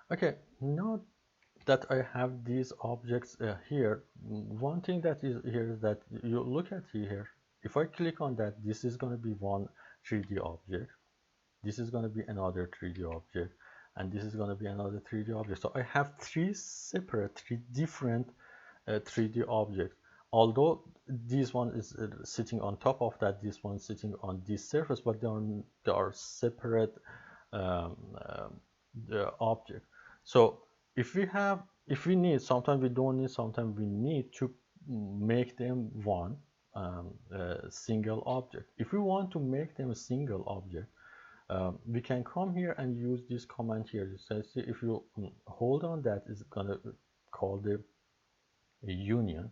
Okay, now that I have these objects here, one thing that is here is that you look at here. If I click on that, this is going to be one 3D object. This is going to be another 3D object, and this is going to be another 3D object. So I have three different 3D objects. Although this one is sitting on top of that, this one sitting on this surface, but they are separate um, the object. So if we need, sometimes we don't need, sometimes we need to make them one single object. If we want to make them a single object, we can come here and use this command here. So see, if you hold on that, it's gonna call the union.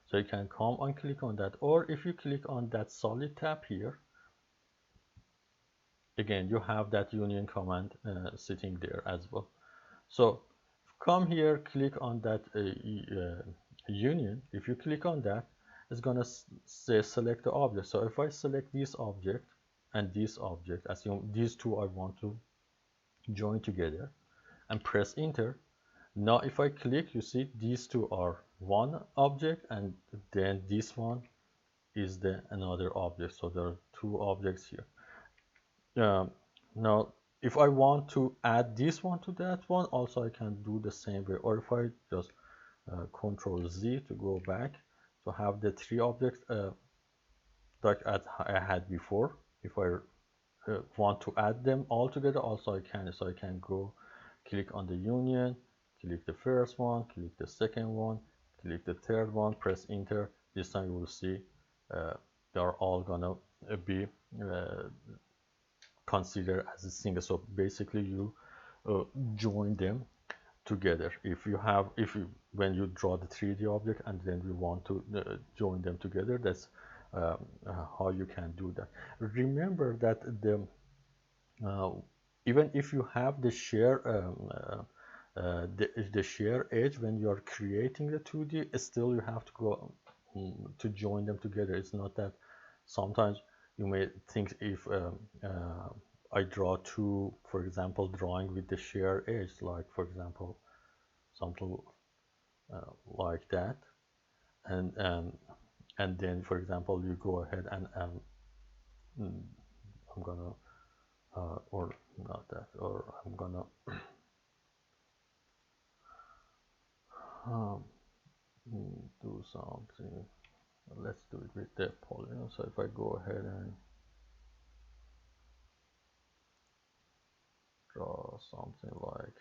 So you can come and click on that, or if you click on that solid tab here, again you have that union command sitting there as well. So come here, click on that union. If you click on that, it's gonna say select the object. So if I select this object and this object, assume these two I want to join together, and press enter. Now if I click, you see these two are one object, and then this one is the another object. So there are two objects here. Now if I want to add this one to that one, also I can do the same way. Or if I just Control Z to go back to have the three objects like I had before. If I want to add them all together, also I can. So I can go click on the union, click the first one, click the second one, click the third one, press enter. This time you will see they are all gonna be considered as a single. So basically you join them together. If you when you draw the 3D object and then you want to join them together, that's how you can do that. Remember that uh, even if you have the share the share edge when you are creating the 2D, still you have to go to join them together. It's not that sometimes you may think if I draw two, for example, drawing with the share edge, like for example something like that, and then for example you go ahead and I'm gonna or not that, or I'm gonna um, do something. Let's do it with the polygon. So if I go ahead and draw something like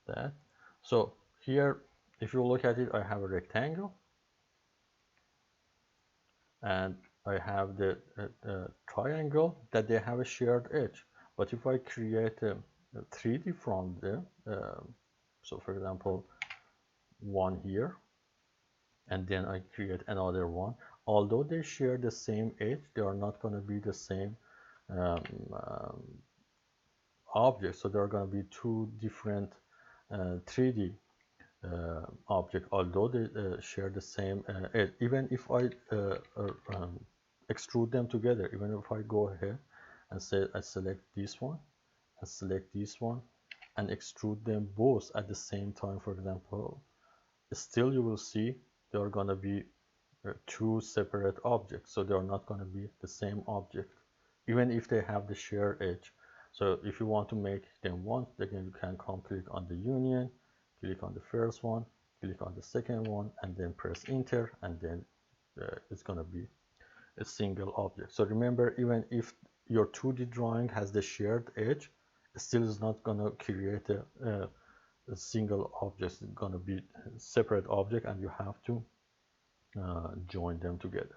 that. So here, if you look at it, I have a rectangle and I have the triangle that they have a shared edge. But if I create a 3D from them, so for example, one here, and then I create another one, although they share the same edge, they are not going to be the same um, um, object. So there are going to be two different 3D object, although they share the same edge. Even if I extrude them together, even if I go ahead and say I select this one and select this one and extrude them both at the same time, for example, still you will see they are going to be two separate objects. So they are not going to be the same object, even if they have the shared edge. So if you want to make them one, again, you can come click on the union, click on the first one, click on the second one, and then press enter, and then it's going to be a single object. So remember, even if your 2D drawing has the shared edge, it still is not going to create a single object. It's going to be a separate object, and you have to join them together.